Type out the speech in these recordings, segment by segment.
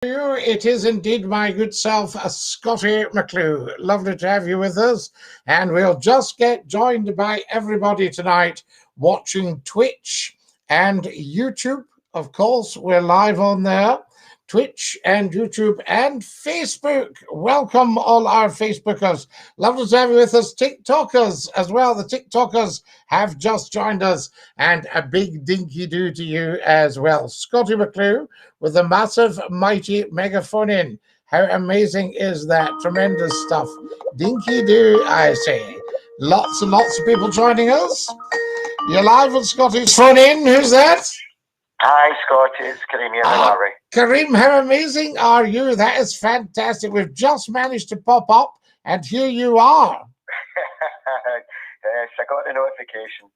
It is indeed my good self, Scottie McClue. Lovely to have you with us. And we'll just get joined by everybody tonight watching Twitch and YouTube. Of course, we're live on there. Twitch and YouTube and Facebook. Welcome all our Facebookers. Lovely to have you with us. TikTokers as well. The TikTokers have just joined us. And a big dinky do to you as well. Scottie McClue with a massive, mighty megaphone in. How amazing is that? Tremendous stuff. Dinky do, I say. Lots and lots of people joining us. You're live on Scottie's phone in. Who's that? Hi, Scottie. It's Kareem here. How are we? Kareem, how amazing are you? That is fantastic. We've just managed to pop up, and here you are. Yes, I got the notification.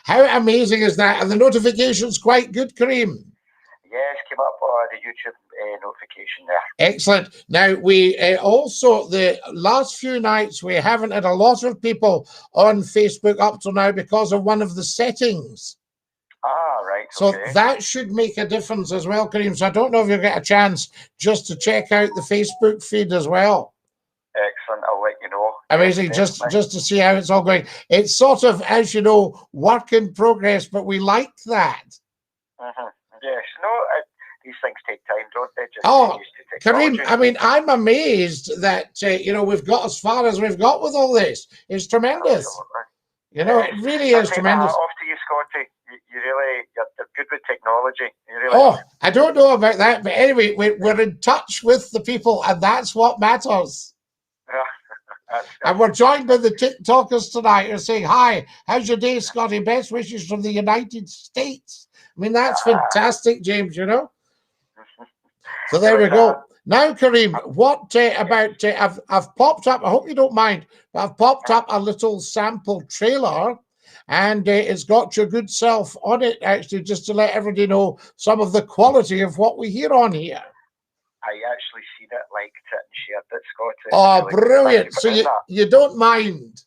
How amazing is that? And the notification's quite good, Kareem. Yes, came up on the YouTube notification there. Excellent. Now, we also, the last few nights, we haven't had a lot of people on Facebook up to now because of one of the settings. Ah, right. So okay. that should make a difference as well, Kareem. So I don't know if you'll get a chance just to check out the Facebook feed as well. Excellent. I'll let you know. Amazing. Yes, just to see how it's all going. It's sort of, as you know, work in progress, but we like that. Yes. No, these things take time, don't they? Just Kareem, I mean, I'm amazed that, we've got as far as we've got with all this. It's tremendous. Absolutely. You know, it really is tremendous. Off to you, Scottie. You're good with technology. You really are. I don't know about that, but anyway, we're in touch with the people, and that's what matters. And we're joined by the TikTokers tonight who are saying, hi, how's your day, Scottie? Best wishes from the United States. I mean, that's fantastic, James, you know? So there we go. Now, Kareem, what about, I've popped up, I hope you don't mind, but I've popped up a little sample trailer, and it's got your good self on it, actually, just to let everybody know some of the quality of what we hear on here. I actually seen it, liked it, and shared it, Scottie. Oh, brilliant. So you don't mind?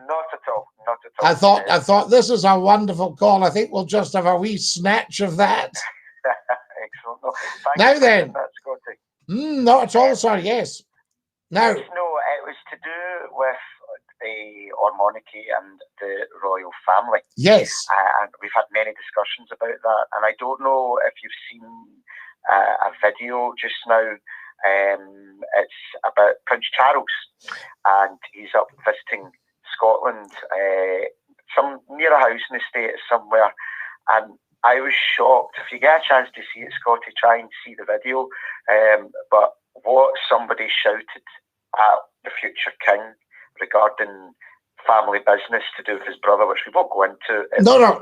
Not at all. Not at all. I thought this is a wonderful call. I think we'll just have a wee snatch of that. Excellent. No, now then. That, Scottie. Not at all, sir. Yes. Now. No, it was to do with our monarchy and the royal family. Yes. And we've had many discussions about that. And I don't know if you've seen a video just now. It's about Prince Charles, and he's up visiting Scotland, near a housing estate somewhere. And I was shocked. If you get a chance to see it, Scottie, try and see the video. But what somebody shouted at the future king regarding family business to do with his brother, which we won't go into.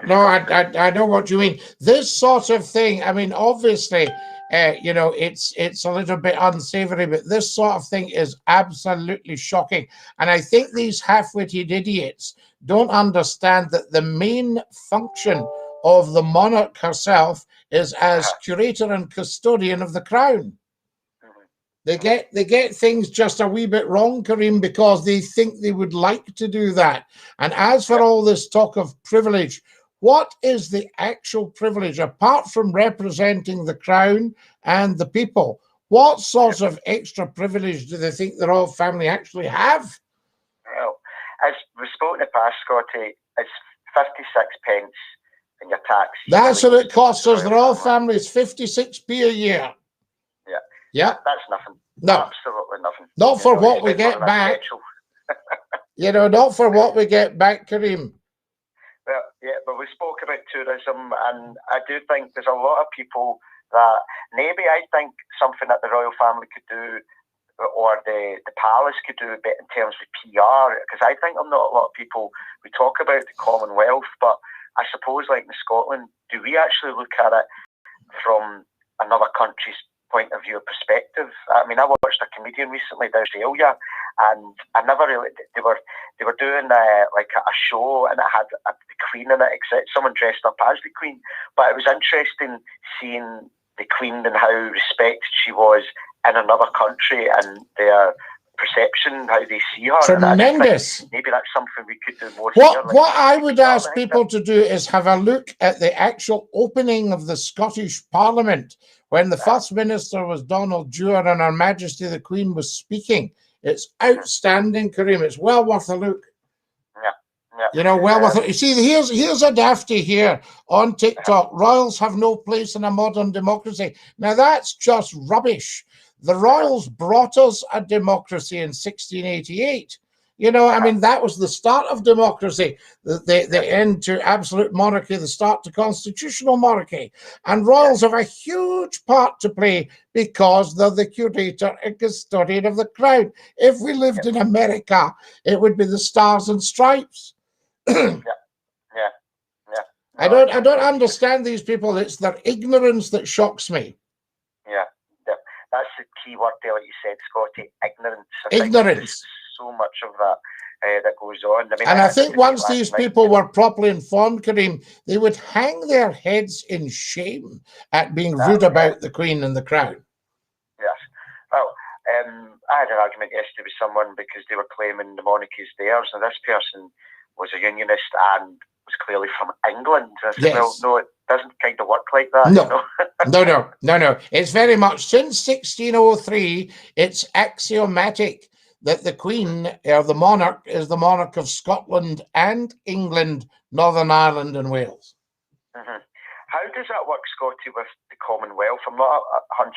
No, I know what you mean. This sort of thing, I mean, obviously, it's a little bit unsavory, but this sort of thing is absolutely shocking. And I think these half-witted idiots don't understand that the main function of the monarch herself is as curator and custodian of the crown. They get things just a wee bit wrong, Kareem, because they think they would like to do that. And as for all this talk of privilege, what is the actual privilege, apart from representing the crown and the people? What sort of extra privilege do they think the royal family actually have? Well, as we've spoken in the past, Scottie, it's 56 pence in your tax. That's what it costs us. The royal family is 56p a year. Yeah. That's nothing. No. Absolutely nothing. Not for what we get back. Not for what we get back, Kareem. Well, yeah, but we spoke about tourism, and I do think there's a lot of people that maybe I think something that the royal family could do, or the palace could do a bit in terms of PR, because I think not a lot of people, we talk about the Commonwealth, but I suppose like in Scotland, do we actually look at it from another country's point of view or perspective? I mean, I watched a comedian recently down in Australia, and I never really, they were doing like a show, and it had the Queen in it, except someone dressed up as the Queen. But it was interesting seeing the Queen and how respected she was in another country, and their perception, how they see her. Tremendous. Maybe that's something we could do more. What I would ask people to do is have a look at the actual opening of the Scottish Parliament when the First Minister was Donald Dewar and Her Majesty the Queen was speaking. It's outstanding, Kareem. It's well worth a look. Yeah. You know, well worth it. You see, here's a dafty here on TikTok. Royals have no place in a modern democracy. Now, that's just rubbish. The Royals brought us a democracy in 1688. You know, I mean, that was the start of democracy, the end to absolute monarchy, the start to constitutional monarchy. And royals have a huge part to play because they're the curator and custodian of the crown. If we lived in America, it would be the Stars and Stripes. I don't understand these people. It's their ignorance that shocks me. Yeah. That's the key word there, like you said, Scottie. Ignorance. Ignorance. So much of that that goes on. I mean, and I think once these people were properly informed, Kareem, they would hang their heads in shame at being rude about the Queen and the Crown. Yes. Well, I had an argument yesterday with someone because they were claiming the monarchy is theirs, and this person was a unionist and was clearly from England. I said, well, no, it doesn't kind of work like that. No, you know? No. It's very much, since 1603, it's axiomatic that the Queen, or the monarch, is the monarch of Scotland and England, Northern Ireland and Wales. How does that work, Scottie, with the Commonwealth? I'm not 100%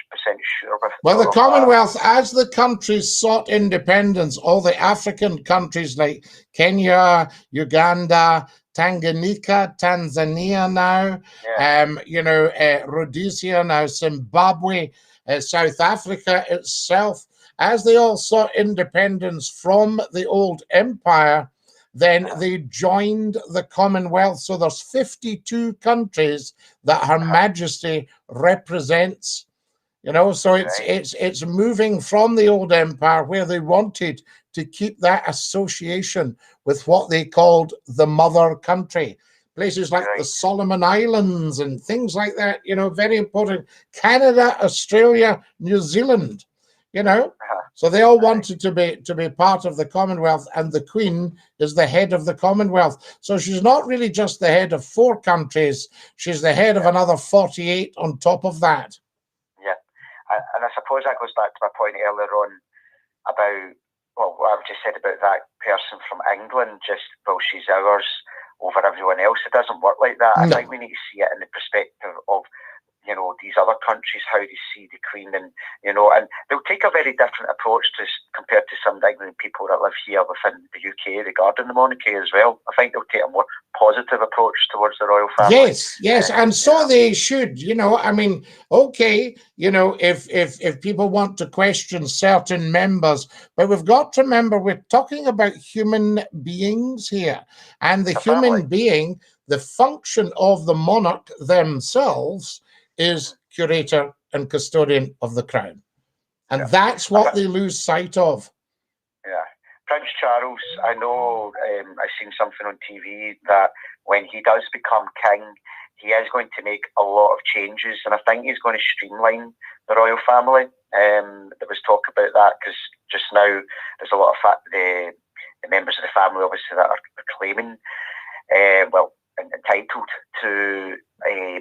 sure. Well, the Commonwealth, as the countries sought independence, all the African countries like Kenya, Uganda, Tanganyika, Tanzania now, Rhodesia now, Zimbabwe, South Africa itself, as they all sought independence from the old empire, then they joined the Commonwealth. So there's 52 countries that Her Majesty represents. You know, so it's moving from the old empire where they wanted to keep that association with what they called the mother country. Places like the Solomon Islands and things like that, you know, very important. Canada, Australia, New Zealand, you know. So they all wanted to be part of the Commonwealth, and the Queen is the head of the Commonwealth. So she's not really just the head of 4 countries, she's the head of another 48 on top of that. Yeah, and I suppose that goes back to my point earlier on about, well, what I've just said about that person from England, just, well, she's ours over everyone else. It doesn't work like that. I think we need to see it in the perspective of, you know, these other countries, how they see the Queen, and, you know, and they'll take a very different approach to compared to some England people that live here within the UK regarding the monarchy as well. I think they'll take a more positive approach towards the royal family. Yes, and so they should. You know, I mean, okay, you know, if people want to question certain members, but we've got to remember we're talking about human beings here, and the human being, the function of the monarch themselves is curator and custodian of the crown. And that's what they lose sight of. Yeah. Prince Charles, I know, I've seen something on TV that when he does become king, he is going to make a lot of changes, and I think he's going to streamline the royal family. There was talk about that because just now there's a lot of the members of the family, obviously, that are claiming, entitled to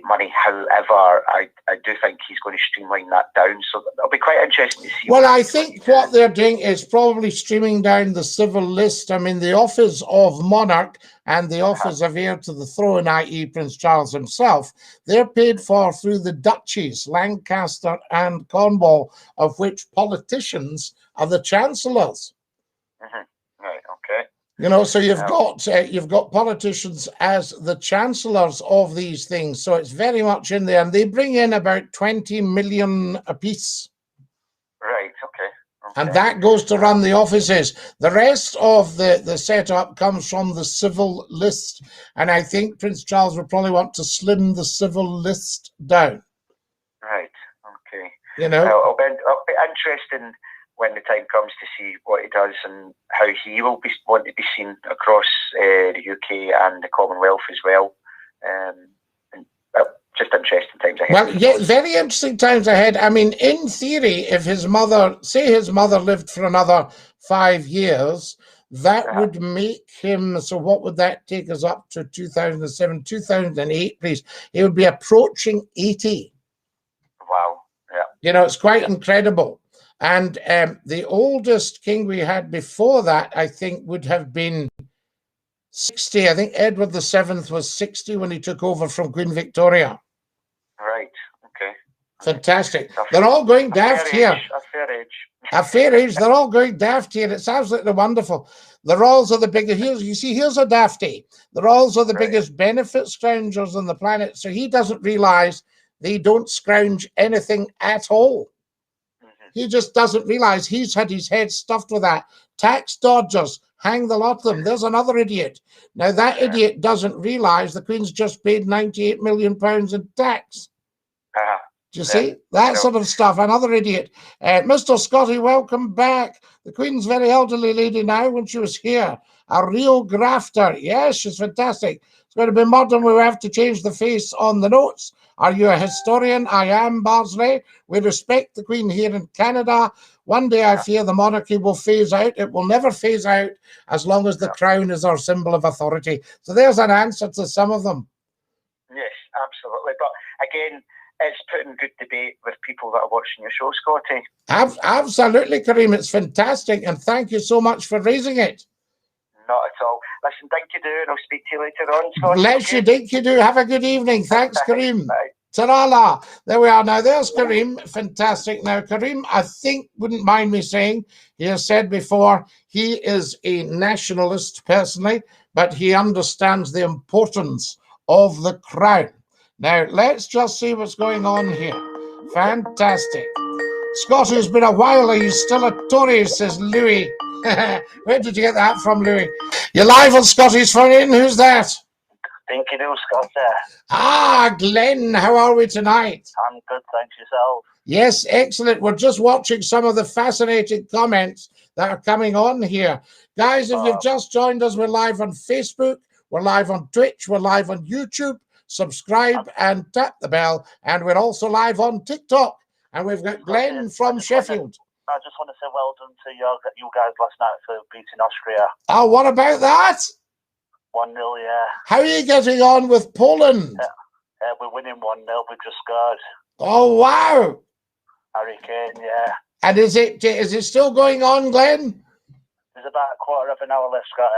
money. However, I do think he's going to streamline that down. So it'll be quite interesting to see. Well, I think what they're doing is probably streaming down the civil list. I mean, the office of monarch and the office of heir to the throne, i.e. Prince Charles himself, they're paid for through the duchies, Lancaster and Cornwall, of which politicians are the chancellors. Right, okay. You know, so you've got politicians as the chancellors of these things. So it's very much in there, and they bring in about 20 million apiece. Right. Okay. And that goes to run the offices. The rest of the setup comes from the civil list, and I think Prince Charles would probably want to slim the civil list down. Right. Okay. You know, it'll be interesting when the time comes to see what he does and how he will want to be seen across the UK and the Commonwealth as well. And just interesting times ahead. Well, yeah, very interesting times ahead. I mean, in theory, if his mother, say his mother lived for another 5 years, that would make him, so what would that take us up to 2007, 2008, please? He would be approaching 80. Wow, yeah. You know, it's quite incredible. And the oldest king we had before that, I think, would have been 60. I think Edward VII was 60 when he took over from Queen Victoria. Right, okay. Fantastic. They're all going daft here. A fair age. A fair age. They're all going daft here. It's absolutely wonderful. The Royals are the biggest. You see, here's a dafty. The Royals are the biggest benefit scroungers on the planet. So he doesn't realize they don't scrounge anything at all. He just doesn't realize he's had his head stuffed with that. Tax dodgers, hang the lot of them. There's another idiot. Now, that idiot doesn't realize the Queen's just paid £98 million in tax. Do you see? That sort of stuff. Another idiot. Mr. Scottie, welcome back. The Queen's very elderly lady now when she was here. A real grafter. Yes, she's fantastic. It's going to be modern. We have to change the face on the notes. Are you a historian? I am, Barsley. We respect the Queen here in Canada. One day I fear the monarchy will phase out. It will never phase out as long as the crown is our symbol of authority. So there's an answer to some of them. Yes, absolutely. But again, it's putting good debate with people that are watching your show, Scottie. Absolutely, Kareem. It's fantastic. And thank you so much for raising it. Not at all. Listen, thank you, and I'll speak to you later on, Scottie. Bless you, dink you do. Have a good evening. Thanks, Kareem. Ta-ra-la. There we are. Now, there's Kareem. Fantastic. Now, Kareem, I think, wouldn't mind me saying, he has said before, he is a nationalist personally, but he understands the importance of the crown. Now, let's just see what's going on here. Fantastic. Scottie, it's been a while. Are you still a Tory, says Louis. Where did you get that from, Louis? You're live on Scottie's phone in. Who's that? Thank you, Scott. Ah, Glenn, how are we tonight? I'm good, thanks. Yourself? Yes, excellent. We're just watching some of the fascinating comments that are coming on here. Guys, if you've just joined us, we're live on Facebook, we're live on Twitch, we're live on YouTube. Subscribe and tap the bell. And we're also live on TikTok. And we've got Glenn from Sheffield. I just want to say well done to you guys last night for beating Austria. Oh, what about that? 1-0, yeah. How are you getting on with Poland? We're winning 1-0. We just scored. Oh, wow. Harry Kane, yeah. And is it still going on, Glenn? There's about a quarter of an hour left, Scott.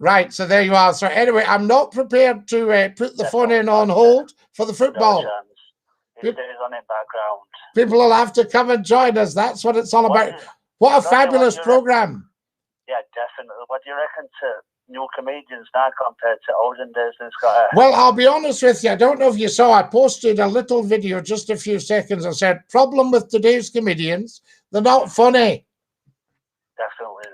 Right. So there you are. So anyway, I'm not prepared to put the phone in on hold for the football. No chance. It stays on in background. People will have to come and join us. That's what it's all about. What a fabulous program. Yeah, definitely. What do you reckon to new comedians now compared to olden days, Scott? Well, I'll be honest with you. I don't know if you saw, I posted a little video just a few seconds. I said, problem with today's comedians, they're not funny. Definitely.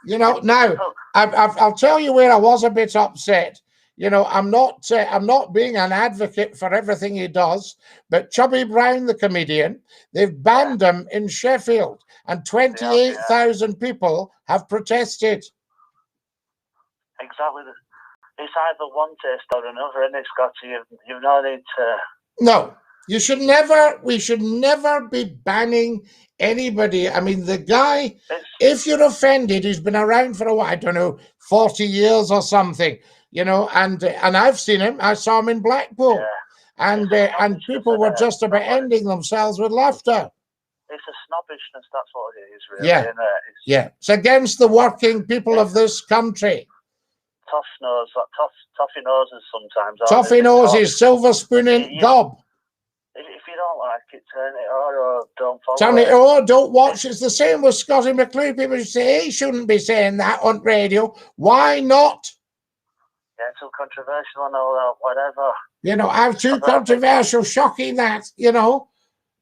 You know, now, I'll tell you where I was a bit upset. You know, I'm not being an advocate for everything he does, but Chubby Brown, the comedian, they've banned him in Sheffield, and 28,000 people have protested. Exactly. It's either one taste or another, isn't it, Scottie? You know need to... No, we should never be banning anybody. I mean, the guy, if you're offended, he's been around for a while, I don't know, 40 years or something. You know, and I've seen him. I saw him in Blackpool, and people were just about ending themselves with laughter. It's a snobbishness. That's what it is, really. Yeah, isn't it? Yeah. It's against the working people of this country. Tough nose, toffee noses sometimes. Toffee noses, silver spooning gob. If you don't like it, turn it or don't follow Turn it or don't watch. It's the same with Scottie McClue. People say he shouldn't be saying that on radio. Why not? Yeah, too controversial and all that, whatever. You know, I'm too controversial, shocking that, you know.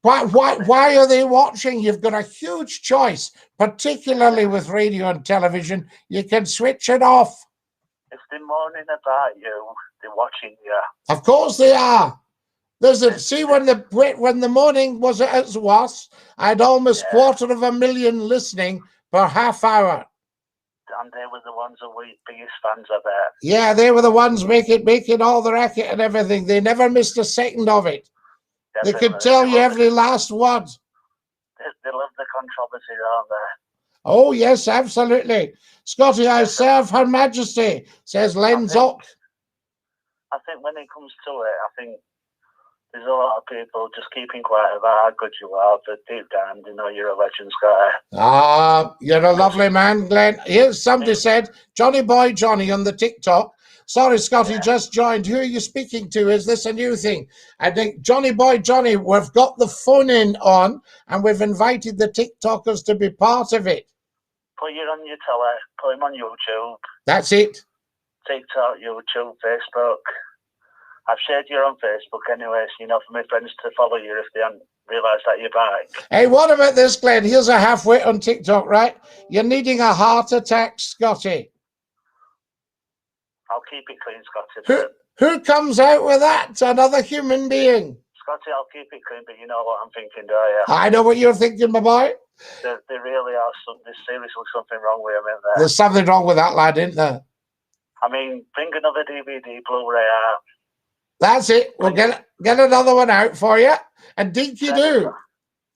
Why are they watching? You've got a huge choice, particularly with radio and television. You can switch it off. If they're moaning about you, they're watching you. Of course they are. See, when the morning was at its worst, I had almost 250,000 listening per half hour. and they were the ones that were biggest fans of it. Yeah, they were the ones making all the racket and everything. They never missed a second of it. Definitely. They could tell you every last word. They love the controversy, aren't they? Oh, yes, absolutely. Scottie, I serve Her Majesty, says Len Zock. I think when it comes to it, I think there's a lot of people just keeping quiet about how good you are, but deep down, you know, you're a legend, Scottie. Ah, you're a lovely man, Glenn. Here's somebody said, Johnny Boy Johnny on the TikTok. Sorry, Scottie, just joined. Who are you speaking to? Is this a new thing? I think Johnny Boy Johnny, we've got the phone in on, and we've invited the TikTokers to be part of it. Put you on your telly, put him on YouTube. That's it. TikTok, YouTube, Facebook. I've shared you on Facebook anyway, so you know, for my friends to follow you if they haven't realised that you're back. Hey, what about this, Glenn? Here's a halfway on TikTok, right? You're needing a heart attack, Scottie. I'll keep it clean, Scottie. Who comes out with that? Another human being. Scottie, I'll keep it clean, but you know what I'm thinking, do you? I know what you're thinking, my boy. There really are there's seriously something wrong with him in there. There's something wrong with that lad, isn't there? I mean, bring another DVD Blu-ray out. That's it. We'll get another one out for you. And dinky do.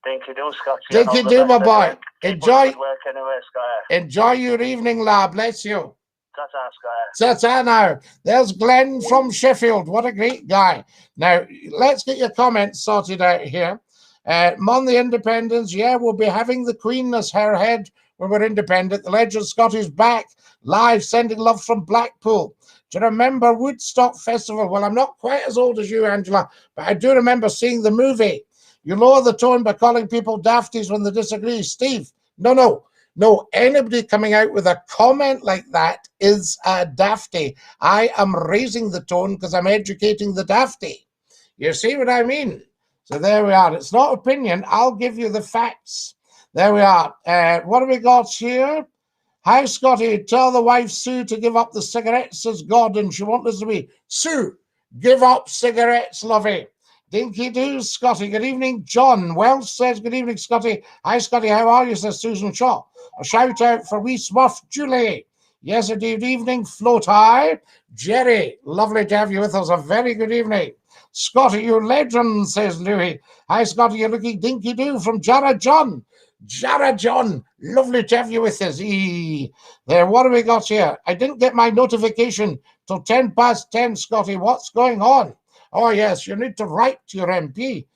Dinky do, Scottie. Dinky do, my boy. Enjoy work anyway, Scottie. Enjoy your evening, lad. Bless you. Ta-ta, Scottie. Ta-ta now. There's Glenn from Sheffield. What a great guy. Now, let's get your comments sorted out here. On the independence, yeah, we'll be having the Queen as her head when we're independent. The legend Scottie's back, live, sending love from Blackpool. Do you remember Woodstock Festival? Well, I'm not quite as old as you, Angela, but I do remember seeing the movie. You lower the tone by calling people dafties when they disagree. Steve, no. Anybody coming out with a comment like that is a dafty. I am raising the tone because I'm educating the dafty. You see what I mean? So there we are. It's not opinion. I'll give you the facts. There we are. What have we got here? Hi, Scottie. Tell the wife, Sue, to give up the cigarettes, says Gordon. She wants us to be. Sue, give up cigarettes, lovey. Dinky do, Scottie. Good evening, John. Wells says, good evening, Scottie. Hi, Scottie. How are you, says Susan Shaw. A shout out for wee Smurf Julie. Yes, indeed. Evening, Float High. Jerry, lovely to have you with us. A very good evening. Scottie, you legend, says Louis. Hi, Scottie. You're looking dinky do from Jara John. Jara John, lovely to have you with us. There, what have we got here? I didn't get my notification till 10:10, Scottie. What's going on? Oh, yes, you need to write to your MP.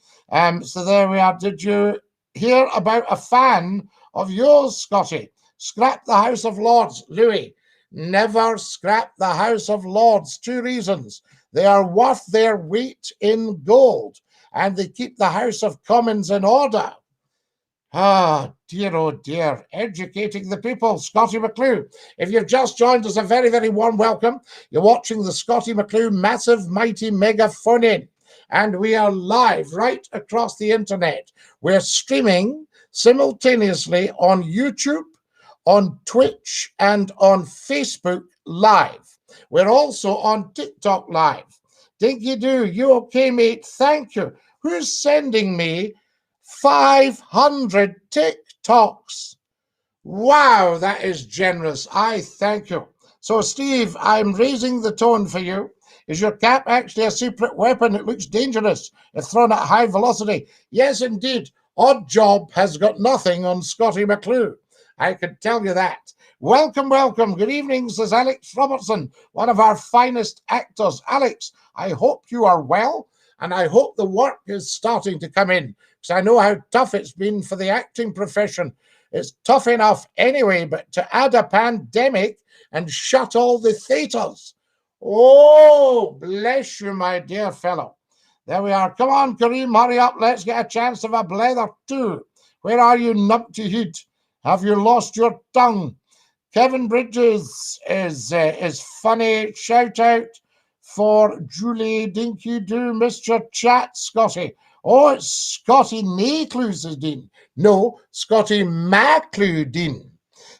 So there we are. Did you hear about a fan of yours, Scottie? Scrap the House of Lords, Louis. Never scrap the House of Lords. 2 reasons. They are worth their weight in gold, and they keep the House of Commons in order. Ah, dear, oh dear. Educating the people. Scottie McClue. If you've just joined us, a very, very warm welcome. You're watching the Scottie McClue massive, mighty, mega phone-in. And we are live right across the internet. We're streaming simultaneously on YouTube, on Twitch, and on Facebook Live. We're also on TikTok Live. Dinky do, you okay, mate? Thank you. Who's sending me 500 TikToks? Wow, that is generous. I thank you. So, Steve, I'm raising the tone for you. Is your cap actually a secret weapon? It looks dangerous if thrown at high velocity. Yes, indeed. Odd Job has got nothing on Scottie McClue. I can tell you that. Welcome, welcome. Good evening, says Alex Robertson, one of our finest actors. Alex, I hope you are well, and I hope the work is starting to come in, because I know how tough it's been for the acting profession. It's tough enough anyway, but to add a pandemic and shut all the theatres. Oh, bless you, my dear fellow. There we are. Come on, Kareem, hurry up. Let's get a chance of a blether too. Where are you, numpty hood? Have you lost your tongue? Kevin Bridges is funny. Shout out for Julie Dinky Do, Mr. Chat, Scottie. Oh, it's Scottie McClue. No, Scottie McClue.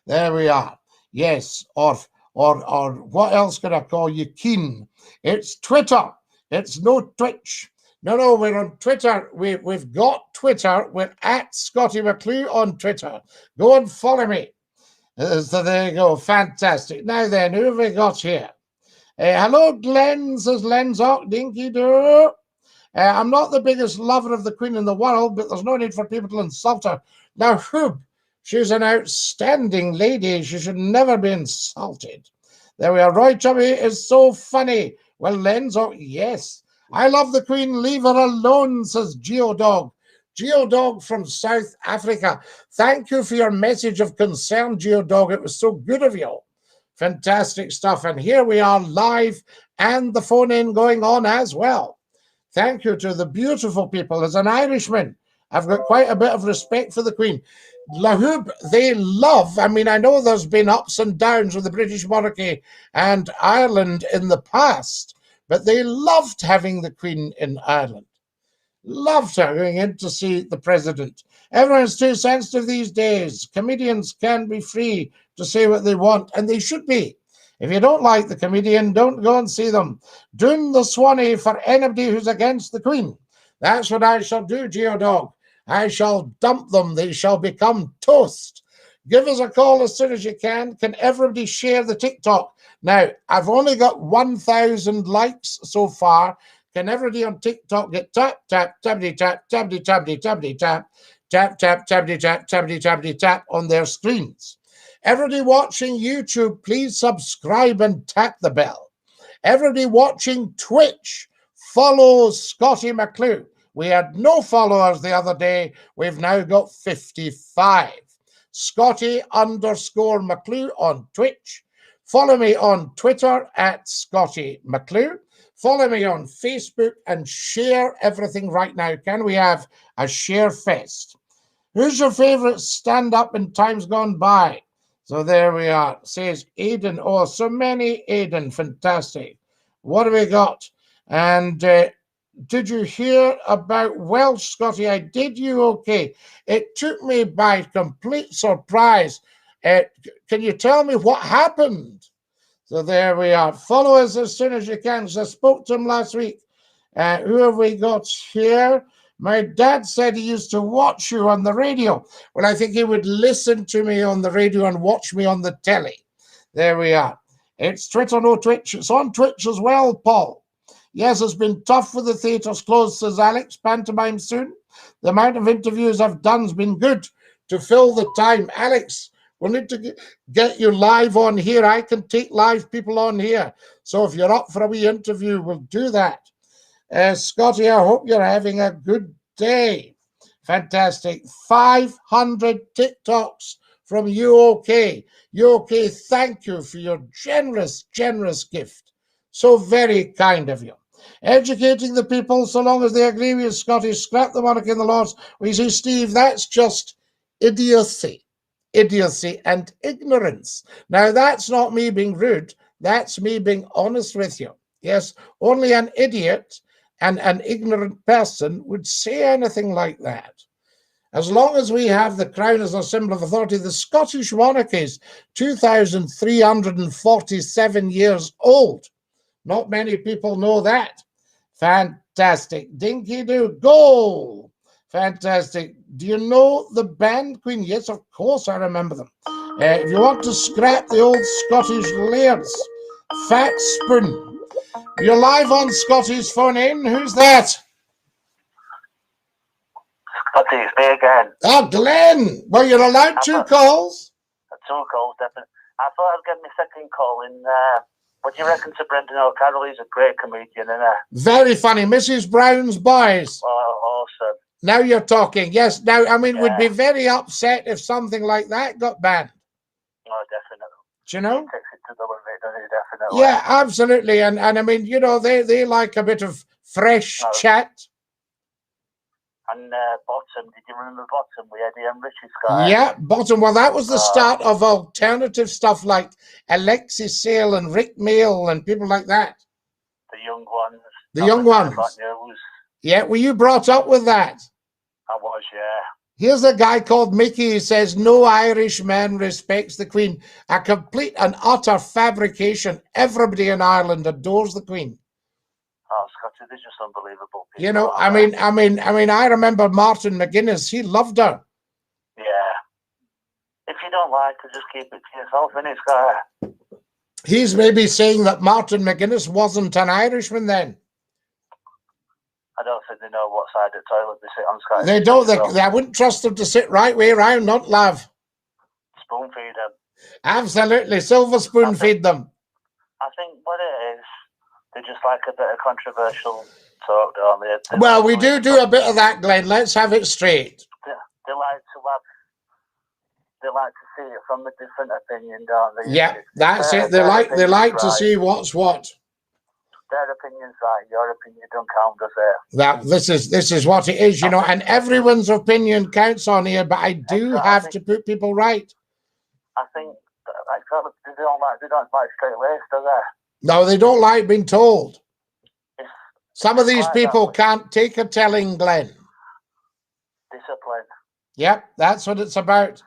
There we are. Yes, or what else can I call you? Keen. It's Twitter. It's no Twitch. No, we're on Twitter. We've got Twitter. We're at Scottie McClue on Twitter. Go and follow me. So there you go. Fantastic. Now then, who have we got here? Hello, Glenn, says Lenzock. Dinky doo. I'm not the biggest lover of the Queen in the world, but there's no need for people to insult her. Now, Hoob, she's an outstanding lady. She should never be insulted. There we are. Roy Chubby is so funny. Well, Lenzock, yes. I love the Queen. Leave her alone, says Geodog. Geodog from South Africa. Thank you for your message of concern, Geodog. It was so good of you. Fantastic stuff. And here we are live and the phone-in going on as well. Thank you to the beautiful people. As an Irishman, I've got quite a bit of respect for the Queen. Lahoob, they love, I mean, I know there's been ups and downs with the British monarchy and Ireland in the past, but they loved having the Queen in Ireland. Loved her going in to see the president. Everyone's too sensitive these days. Comedians can be free to say what they want, and they should be. If you don't like the comedian, don't go and see them. Doon the Swanee for anybody who's against the Queen. That's what I shall do, Geodog. I shall dump them. They shall become toast. Give us a call as soon as you can. Can everybody share the TikTok? Now, I've only got 1,000 likes so far. Can everybody on TikTok get tap, tap, tabbity, tap, tabbity, tabbity, tabbity, tap, tap, tap, tabbity, tap, tabbity, tabbity, tap on their screens? Everybody watching YouTube, please subscribe and tap the bell. Everybody watching Twitch, follow Scottie McClue. We had no followers the other day. We've now got 55. Scottie_McClue on Twitch. Follow me on Twitter at Scottie McClue. Follow me on Facebook and share everything right now. Can we have a share fest? Who's your favorite stand-up in times gone by? So there we are, says Aidan. Oh, so many Aidan, fantastic. What have we got? And did you hear about Welsh, Scottie? I did. You okay? It took me by complete surprise. Can you tell me what happened? So there we are. Follow us as soon as you can. So I spoke to him last week. Who have we got here? My dad said he used to watch you on the radio. Well, I think he would listen to me on the radio and watch me on the telly. There we are. It's Twitter, no Twitch. It's on Twitch as well, Paul. Yes, it's been tough with the theatres closed, says Alex. Pantomime soon. The amount of interviews I've done has been good to fill the time. Alex, we'll need to get you live on here. I can take live people on here. So if you're up for a wee interview, we'll do that. Scottie, I hope you're having a good day. Fantastic. 500 TikToks from UK. UK, thank you for your generous, generous gift. So very kind of you. Educating the people, so long as they agree with you, Scottie, scrap the monarchy and the laws. We say, Steve, that's just idiocy. Idiocy and ignorance. Now, that's not me being rude. That's me being honest with you. Yes, only an idiot and an ignorant person would say anything like that. As long as we have the crown as a symbol of authority, the Scottish monarchy is 2,347 years old. Not many people know that. Fantastic. Dinky do. Goal. Fantastic. Do you know the band Queen? Yes, of course I remember them. If you want to scrap the old Scottish lairds, Fat Spoon. You're live on Scottie's phone in. Who's that? Scottie, it's me again. Oh, Glenn. Well, you're allowed two calls. Two calls, definitely. I thought I'd get my second call in. What do you reckon to Brendan O'Carroll? He's a great comedian, isn't he? Very funny. Mrs. Brown's Boys. Oh, awesome. Now you're talking. Yes. Now, I mean, we'd be very upset if something like that got banned. Oh, definitely. Do you know? He takes it to the limit, doesn't he? Definitely. Yeah, absolutely. And I mean, you know, they like a bit of fresh chat. And Bottom, did you remember Bottom? We had Ian Rich's guy. Yeah, Bottom. Well, that was the start of alternative stuff like Alexis Sale and Rick Mail and people like that. The young ones. The young ones. Yeah, were you brought up with that? I was, yeah. Here's a guy called Mickey who says, no Irishman respects the Queen. A complete and utter fabrication. Everybody in Ireland adores the Queen. Oh, Scottie, they're just unbelievable people. You know, I mean, I remember Martin McGuinness. He loved her. Yeah. If you don't like it, just keep it to yourself, innit, Scotty? He's maybe saying that Martin McGuinness wasn't an Irishman then. I don't think they know what side of the toilet they sit on, Scotty. They don't. I wouldn't trust them to sit right way round, not love. Spoon feed them. Absolutely. Silver spoon feed them. I think what it is, they just like a bit of controversial talk, don't they? Well, we do a bit of that, Glenn. Let's have it straight. They like to see it from a different opinion, don't they? Yeah, that's it. They like to see what's what. Their opinion's right. Your opinion don't count, does it? This is what it is, you know. And everyone's opinion counts on here. But I do have to put people right. I think they don't like straight laced, do they? No, they don't like being told. Some of these people can't take a telling, Glenn. Discipline. Yep, that's what it's about.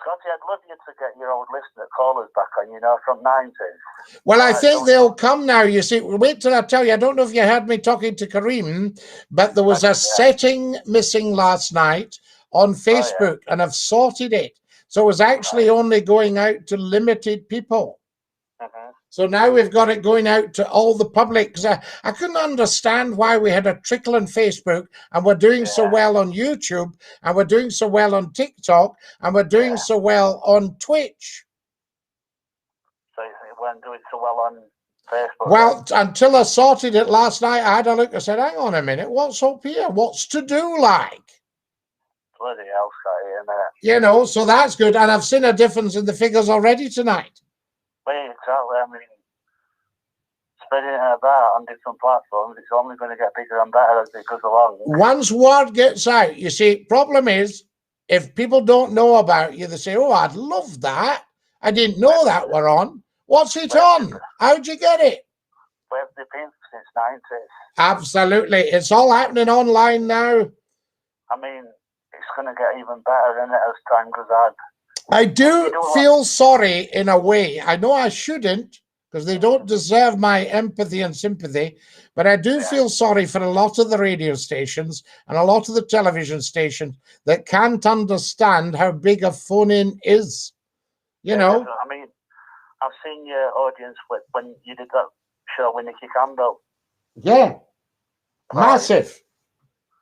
Scotty, I'd love you to get your old listener callers back on, you know, from 90s. Well, I think they'll come now. You see, wait till I tell you. I don't know if you heard me talking to Kareem, but there was a setting missing last night on Facebook, and I've sorted it. So it was actually only going out to limited people. So now we've got it going out to all the public. Because I couldn't understand why we had a trickle on Facebook and we're doing so well on YouTube and we're doing so well on TikTok and we're doing so well on Twitch. So you weren't doing so well on Facebook? Well, until I sorted it last night, I had a look. I said, hang on a minute, what's up here? What's to do like? Bloody hell, Scotty, innit? You know, so that's good. And I've seen a difference in the figures already tonight. Well, exactly. I mean, spreading it about on different platforms, it's only going to get bigger and better as it goes along. Once word gets out, you see, problem is, if people don't know about you, they say, oh, I'd love that. I didn't know that we're on. What's it on? How'd you get it? Where's the been since 90s? Absolutely. It's all happening online now. I mean, it's going to get even better, isn't it, as time goes on? I do feel sorry in a way. I know I shouldn't because they don't deserve my empathy and sympathy, but I do feel sorry for a lot of the radio stations and a lot of the television stations that can't understand how big a phone-in is. You know? I mean, I've seen your audience when you did that show with Nicky Campbell. Yeah. Massive.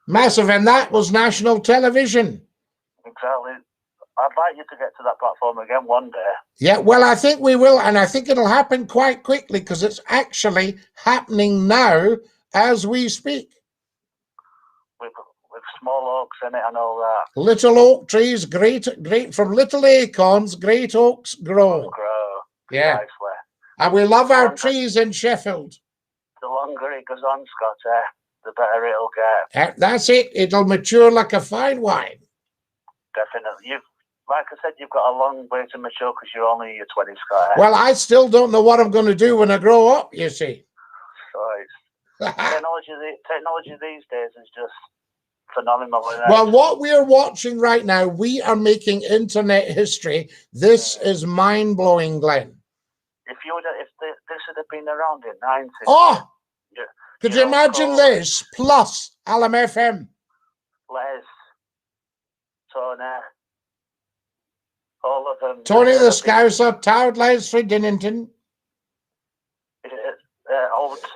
Massive. And that was national television. Exactly. I'd like you to get to that platform again one day. Yeah, well, I think we will, and I think it'll happen quite quickly because it's actually happening now as we speak. With small oaks in it, I know that. Little oak trees, great, from little acorns, great oaks grow. Yeah. Nicely. And we love our trees in Sheffield. The longer it goes on, Scotty, the better it'll get. That's it. It'll mature like a fine wine. Definitely. Like I said, you've got a long way to mature because you're only in your 20s, Scott. Well, I still don't know what I'm going to do when I grow up, you see. So technology these days is just phenomenal. Well, what we're watching right now, we are making internet history. This is mind-blowing, Glenn. If this had been around in 90s... Oh! Could you imagine this? Plus Alam FM. Les, Tony... all of them. Tony the Scouser, Towd Les for Dinnington.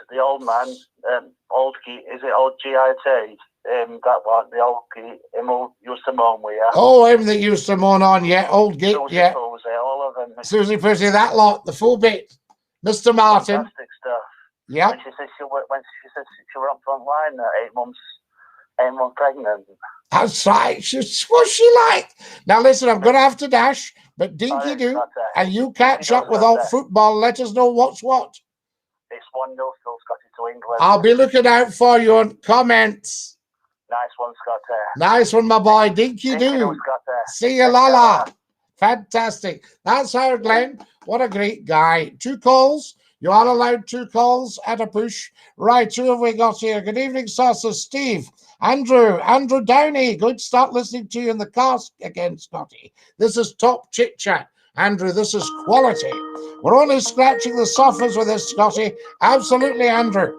The old man, old Geet, is it old GIT? That one, the old Geet, him who used to moan with you. Oh, him that used to moan on, yeah, old Geet, yeah. Susie, all of them. Susie Pussy, that lot, the full bit. Mr. Martin. Fantastic stuff. Yeah. When she said she were on front line at 8 months pregnant. That's right. What's she like? Now, listen, I'm going to have to dash, but dinky do, and you catch up with old football. Let us know what's what. It's 1-0 still, Scotty, to England. I'll be looking out for you on comments. Nice one, Scotty. Nice one, my boy. Dinky do. See you, Lala. Fantastic. That's Howard Glenn. What a great guy. 2 calls. You are allowed 2 calls at a push. Right, who have we got here? Good evening, Saucer. Steve. Andrew Downey. Good start listening to you in the car again, Scotty. This is top chit chat. Andrew, this is quality. We're only scratching the surface with this, Scotty. Absolutely, Andrew.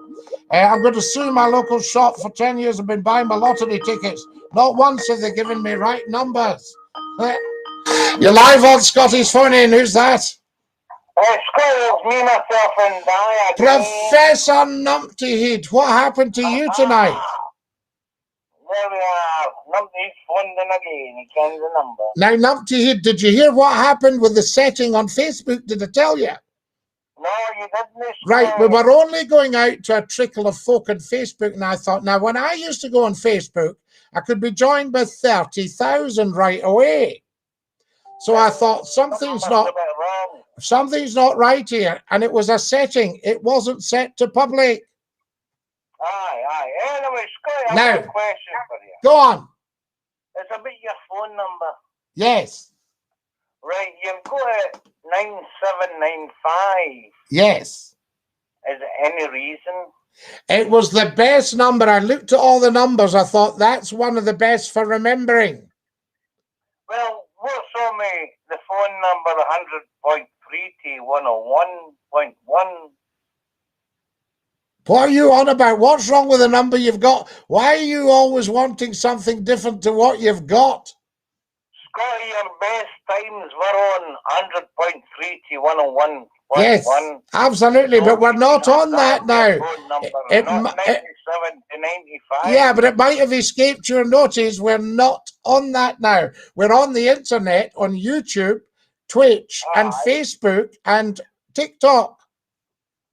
I'm going to sue my local shop. For 10 years I've been buying my lottery tickets. Not once have they given me right numbers. You're live on Scotty's phone in. Who's that? Scotty, me, myself, and I. Professor Numpty Head. What happened to you tonight? There we are. Numpty's phoned in again. He kens the number. Now, Numpty Head, did you hear what happened with the setting on Facebook? Did I tell you? No, you didn't. Right, we were only going out to a trickle of folk on Facebook, and I thought, now, when I used to go on Facebook, I could be joined by 30,000 right away. So I thought something's not right here, and it was a setting. It wasn't set to public. Aye. Anyway, Scotty, Now, I've got a question for you. Go on. It's about your phone number. Yes. Right, you've got it 9795. Yes. Is there any reason? It was the best number. I looked at all the numbers. I thought that's one of the best for remembering. Well, what's on me? The phone number 100.3 to 101.1. What are you on about? What's wrong with the number you've got? Why are you always wanting something different to what you've got? Scotty, your best times were on 100.3 to 101.1. Yes, absolutely, but we're not on that now. Not 97 to 95. Yeah, but it might have escaped your notice. We're not on that now. We're on the internet, on YouTube, Twitch, and Facebook, and TikTok.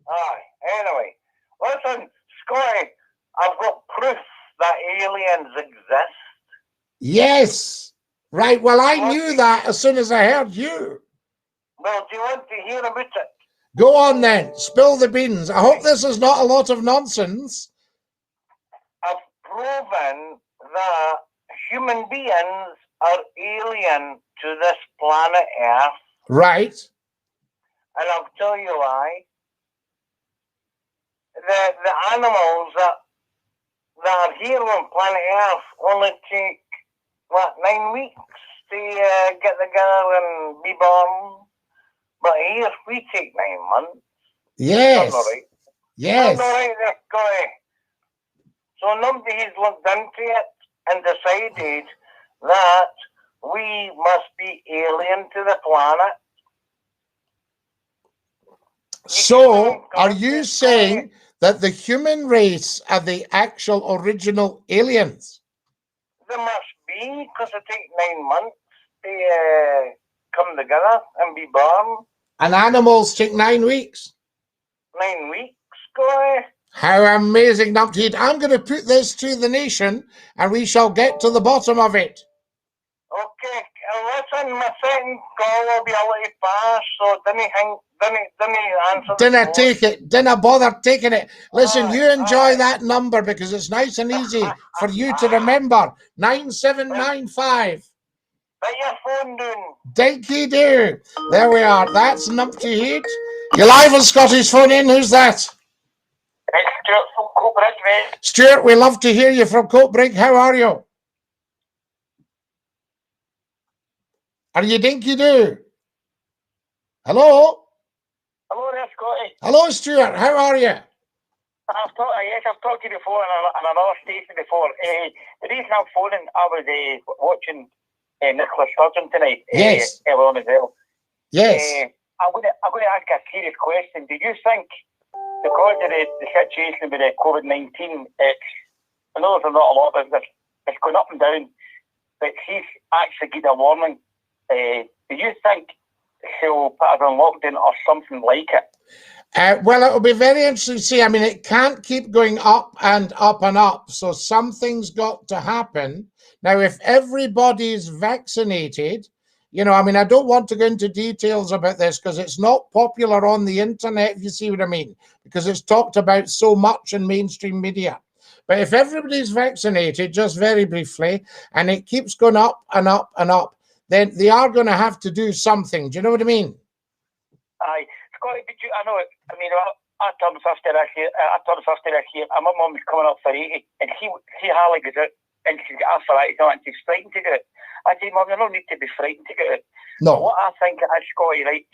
Aye. Anyway, listen, Scotty, I've got proof that aliens exist. Yes. Right, well, I knew that as soon as I heard you. Well, do you want to hear about it? Go on then, spill the beans. I hope this is not a lot of nonsense. I've proven that human beings are alien to this planet Earth. Right. And I'll tell you why. The animals that are here on planet Earth only take, 9 weeks to get together and be born. But here we take 9 months. Yes. That's all right. Yes. That's all right, there, Scotty. So nobody's looked into it and decided that we must be alien to the planet. So, are you saying that the human race are the actual original aliens? There must be, because it takes 9 months to come together and be born. And animals take 9 weeks? 9 weeks, Scotty. How amazing, Numpty. I'm going to put this to the nation, and we shall get to the bottom of it. Okay, listen, my second call will be a little fast, so didn't answer. Didn't take it. Didn't bother taking it. Listen, you enjoy that number because it's nice and easy for you to remember. 9795. Put your phone down. Dinky do. There we are. That's Numpty Head. You're live on Scotty's phone in. Who's that? It's Stuart from Coatbridge, mate. Stuart, we love to hear you from Coatbridge. How are you? Are you dinky do? Hello? Hello there, Scotty. Hello, Stuart. How are you? I've talked to you before on another station before. The reason I'm phoning, I was watching Nicola Sturgeon tonight. Yes. Earlier on as well. Yes. I'm going to ask a serious question. Do you think, because of the situation with the COVID-19, I know there's not a lot of this, it's going up and down, but she's actually given a warning. Do you think she'll put us on lockdown or something like it? Well, it'll be very interesting to see. I mean, it can't keep going up and up and up. So something's got to happen. Now, if everybody's vaccinated, I mean, I don't want to go into details about this because it's not popular on the internet, if you see what I mean, because it's talked about so much in mainstream media. But if everybody's vaccinated, just very briefly, and it keeps going up and up and up, then they are going to have to do something. Do you know what I mean? Aye. Scotty, I know it. I mean, I turned 50 this year. And my mum was coming up for 80, and she hardly goes out, and she's got arthritis, and she's frightened to go out. I said, Mum, you don't need to be frightened to go out. No. What I think it is, Scotty, right,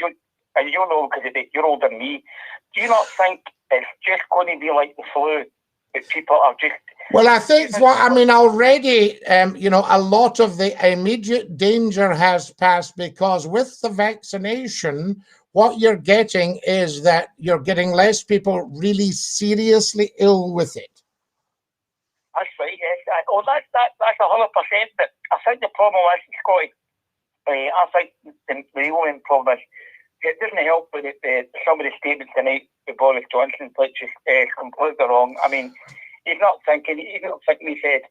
and you know because you're older than me, do you not think it's just going to be like the flu? That people are just Well, I think already, you know, a lot of the immediate danger has passed, because with the vaccination, what you're getting is that you're getting less people really seriously ill with it. That's right, yes. That's 100%. But I think the problem is, Scotty, I think the real main problem is, it doesn't help with some of the statements tonight with Boris Johnson, which is completely wrong. I mean, he's not thinking he said.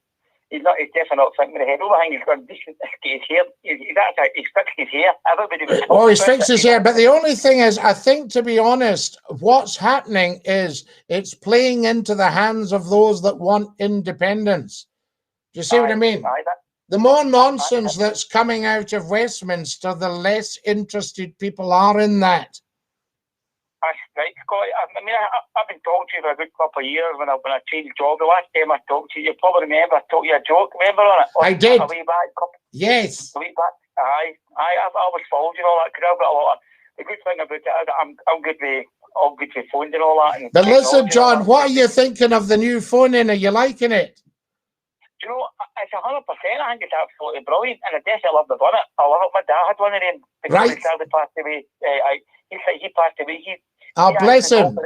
He's definitely not thinking with the head. The only thing he's got decent his hair. He's fixed his hair. Everybody was oh, he's fixed his hair. But the only thing is, I think, to be honest, what's happening is it's playing into the hands of those that want independence. Do you see what I mean? The more nonsense that's coming out of Westminster, the less interested people are in that. That's right, Scotty. I mean, I've been talking to you for a good couple of years when I changed job. The last time I talked to you, you probably remember I told you a joke, remember on it? I did. A wee back. Yes. A wee back. I've always followed you and all that, because I've got a lot of, the good thing about it, I'm good with phones and all that. And but listen, John, what are you thinking of the new phone in? Are you liking it? Do you know, it's 100%. I think it's absolutely brilliant, and I definitely love the bonnet. I love it. My dad had one of them before he sadly passed away. He passed away. Bless him.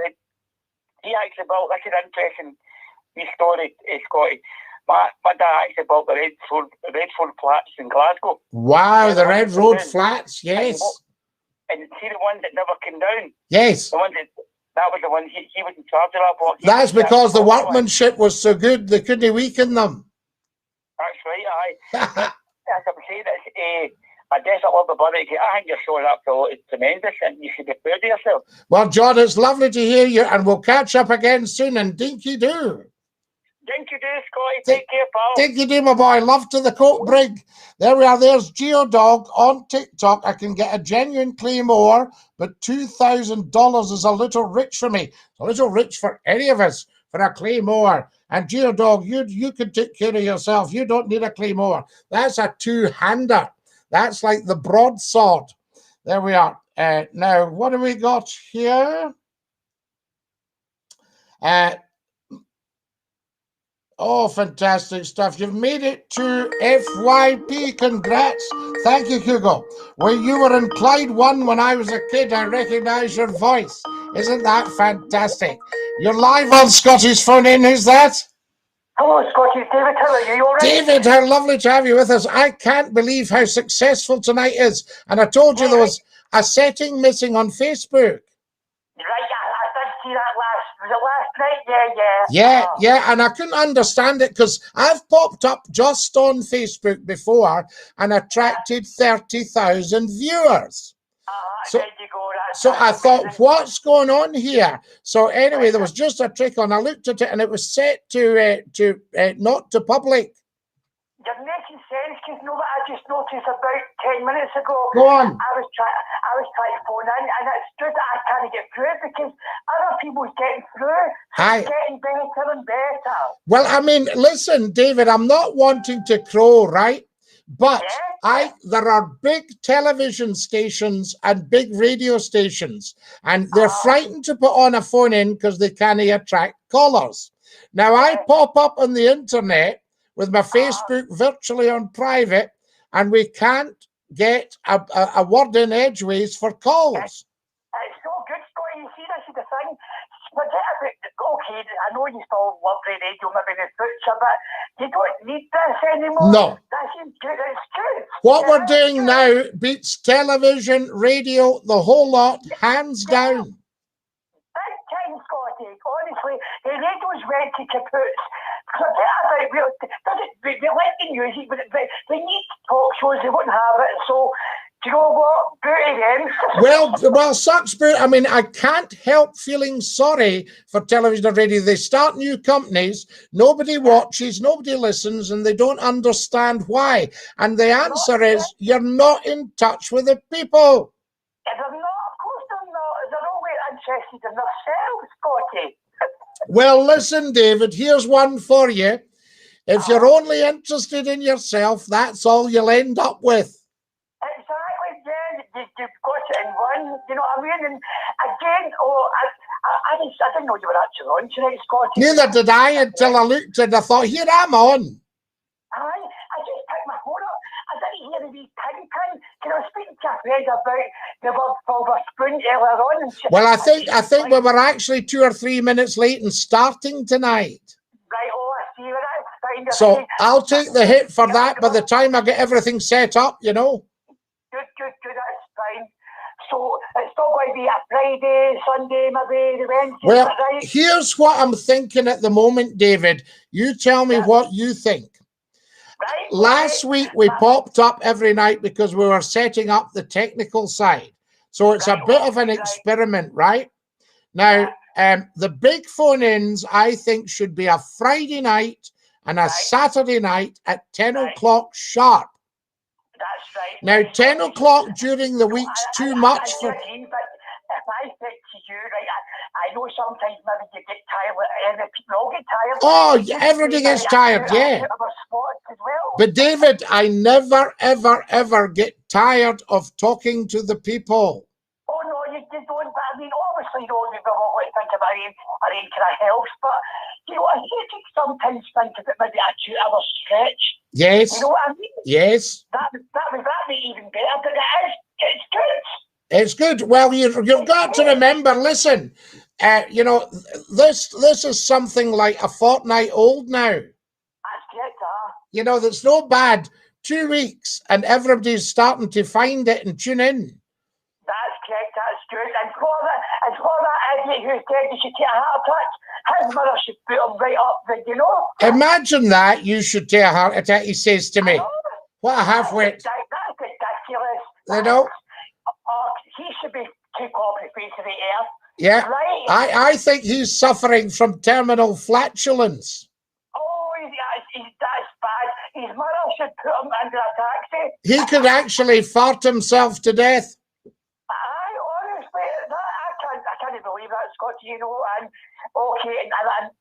He actually built, this is interesting, his story, Scotty. My dad actually built the Red Ford Flats in Glasgow. Wow, the Red Road Flats, yes. And see the one that never came down? Yes. The one that was the one he was in charge of that block. That's because the workmanship was so good, they couldn't weaken them. That's right, aye. As I'm saying, I definitely love the bonnet. I think you're showing up for it's tremendous, and you should be proud of yourself. Well, John, it's lovely to hear you, and we'll catch up again soon, and dinky do. Dinky do, Scotty. Take care, pal. Dinky do, my boy. Love to the coat brig. There we are. There's Geodog on TikTok. I can get a genuine Claymore, but $2,000 is a little rich for me. It's a little rich for any of us for a Claymore. And Geodog, you can take care of yourself. You don't need a Claymore. That's a two-hander. That's like the broadsword. There we are. Now, what have we got here? Oh, fantastic stuff. You've made it to FYP. Congrats. Thank you, Hugo. Well, you were in Clyde 1 when I was a kid. I recognise your voice. Isn't that fantastic? You're live on Scotty's phone in. Who's that? Hello, Scotty. David, how are you? All right? David, how lovely to have you with us. I can't believe how successful tonight is. And I told you there was a setting missing on Facebook. Right, I did see that last night? Yeah, and I couldn't understand it because I've popped up just on Facebook before and attracted 30,000 viewers. So I thought, what's going on here? So anyway, there was just a trick on. I looked at it and it was set to not to public. You're making sense, because you know what I just noticed about 10 minutes ago? Go on. I was trying to phone in, and it's good that I can't get through it, because other people's getting through. It's getting better and better. Well, I mean, listen, David, I'm not wanting to crow, right? But there are big television stations and big radio stations, and they're frightened to put on a phone in because they can't attract callers. Now, I pop up on the internet with my Facebook virtually on private, and we can't get a word in edgeways for calls. It's so good, Scotty. You see, this is the thing. Forget about, okay, I know you still love the radio, maybe in the future, but you don't need this anymore. No. This is good. It's good. What we're doing now beats television, radio, the whole lot, hands down. Big time, Scotty. Honestly, the radio's went to capoose. Forget about they let the music, but they need talk shows, they wouldn't have it. So, do you know what? Booty then. Well, sucks, but I mean, I can't help feeling sorry for television and radio. They start new companies, nobody watches, nobody listens, and they don't understand why. And the answer is, you're not in touch with the people. They're not, of course they're not. They're always interested in themselves, Scotty. Well, listen, David, here's one for you. If you're only interested in yourself, that's all you'll end up with. Exactly, yeah. You've got it in one. You know what I mean? And again, I didn't know you were actually on tonight, Scotty. Neither did I until I looked and I thought, here I'm on. I just picked my phone up. I didn't hear the wee ping. Can I was speaking to a friend about the word Silver Spoon earlier on? Well, I think we were actually 2 or 3 minutes late in starting tonight. Right, I see that. So I'll take the hit for that by the time I get everything set up, you know. Good, that's fine. So it's not going to be a Friday, Sunday, maybe the Wednesday. Well, right? Here's what I'm thinking at the moment, David. You tell me what you think. Right, Last week we popped up every night because we were setting up the technical side. So it's a bit of an experiment, right? Now, the big phone-ins, I think, should be a Friday night and a Saturday night at 10 o'clock sharp. That's right. Now, 10 o'clock during the week's too much for... But if I said to you, right, I know sometimes maybe you get tired, and people all get tired. Oh, everybody gets tired, yeah. But David, I never, ever, ever get tired of talking to the people. Oh, no, you don't. But I mean, obviously, you know, you've got to think about it kind of helps. But, you know, I sometimes think of it maybe a 2 hour stretch. Yes. You know what I mean? Yes. That be even better, but it's good. It's good. Well, you've got to remember, listen, you know, this is something like a fortnight old now. That's correct, You know, that's no bad. 2 weeks and everybody's starting to find it and tune in. That's correct, that's good. And for that idiot who said you should take a heart attack, his mother should put him right up there, you know? Imagine that, you should take a heart attack, he says to me. What a half-wit. That's ridiculous. You know? He should be took off the face of the earth. Yeah. Right? I think he's suffering from terminal flatulence. Oh, that's bad. His mother should put him under a taxi. He could actually fart himself to death. Honestly, I can't believe that, Scotty, you know, and okay, and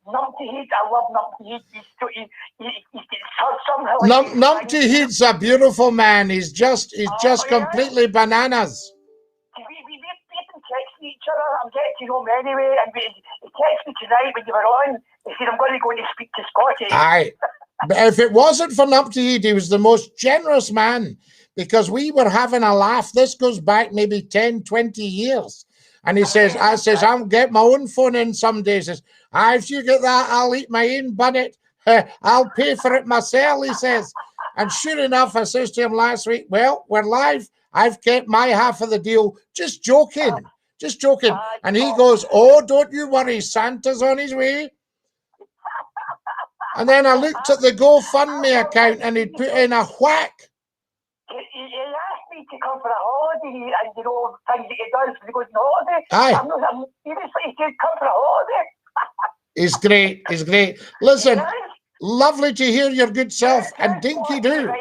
Numpty Heat, I love Numpty Heat, he's somehow... Numpty Heat's a beautiful man, he's just completely bananas. We've been texting each other, I'm getting to know him anyway, and he texted me tonight when you were on, he said, I'm going to speak to Scotty. Aye, but if it wasn't for Numpty Heat, he was the most generous man, because we were having a laugh. This goes back maybe 10, 20 years. And he says, I'll get my own phone in some days. He says, if you get that, I'll eat my own bunnet. I'll pay for it myself, he says. And sure enough, I says to him last week, well, we're live. I've kept my half of the deal. Just joking. And he goes, oh, don't you worry, Santa's on his way. And then I looked at the GoFundMe account and he'd put in a whack. He asked me to come for a holiday, and you know, things that he does when he goes on holiday. Aye. He said, come for a holiday. He's great. Listen, lovely to hear your good self, and dinky do.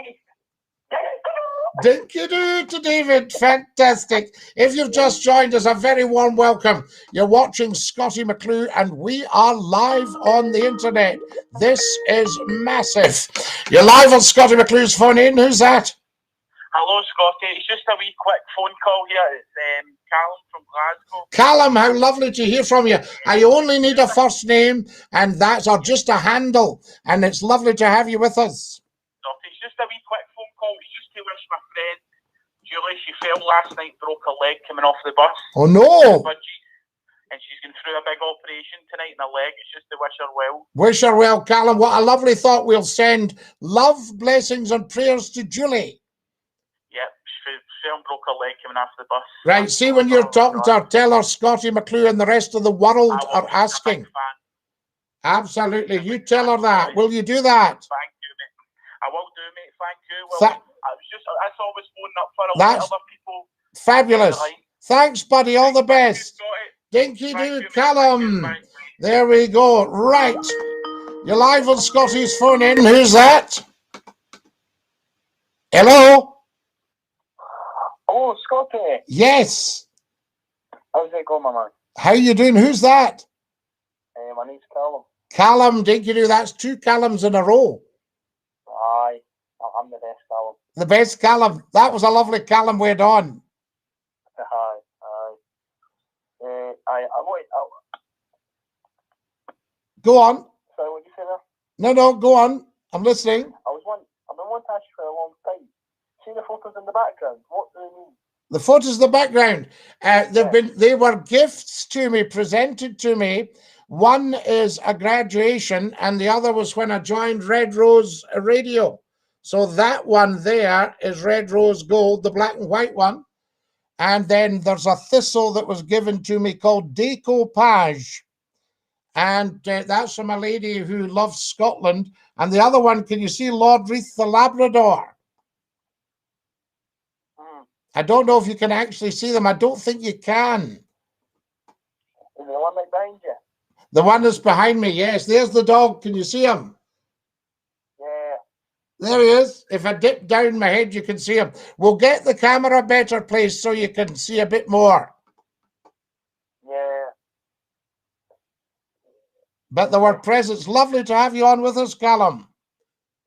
Dinky do to David. Fantastic. If you've just joined us, a very warm welcome. You're watching Scottie McClue, and we are live on the internet. This is massive. You're live on Scottie McClue's phone in. Who's that? Hello, Scotty. It's just a wee quick phone call here. It's Callum from Glasgow. Callum, how lovely to hear from you. I only need a first name, and that's or just a handle, and it's lovely to have you with us. It's just a wee quick phone call. It's just to wish my friend Julie. She fell last night, broke her leg coming off the bus. Oh no! And she's going through a big operation tonight in her leg. It's just to wish her well. Wish her well, Callum. What a lovely thought. We'll send love, blessings, and prayers to Julie. Yep, she fell and broke her leg coming off the bus. Right, see, when you're talking to her, tell her Scottie McClue and the rest of the world are asking. Absolutely, you tell her that. Will you do that? Thank you, mate. I will do, mate. Thank you. Well, that's always phoning up for a lot of other people. Fabulous. Thanks, buddy. All the best. Dinky do, Callum. There we go. Right. You're live on Scottie's phone in. Who's that? Hello? Oh, Scotty. Yes. How's it going, my man? How you doing? Who's that? My name's Callum. Callum, Dinky do. That's 2 Callums in a row. Aye, I'm the best Callum. The best Callum. That was a lovely Callum we'd on. Aye. Go on. Sorry, what did you say there? No, go on. I'm listening. I've been wanting to ask you for a long time. See the photos in the background? What do they mean? The photos in the background. They were gifts to me, presented to me. One is a graduation, and the other was when I joined Red Rose Radio. So that one there is Red Rose Gold, the black and white one. And then there's a thistle that was given to me called Decoupage. And that's from a lady who loves Scotland. And the other one, can you see Lord Reith the Labrador? I don't know if you can actually see them. I don't think you can. Is the one right behind you? The one that's behind me, yes. There's the dog. Can you see him? Yeah. There he is. If I dip down my head, you can see him. We'll get the camera better placed so you can see a bit more. Yeah. But there were presents. Lovely to have you on with us, Callum.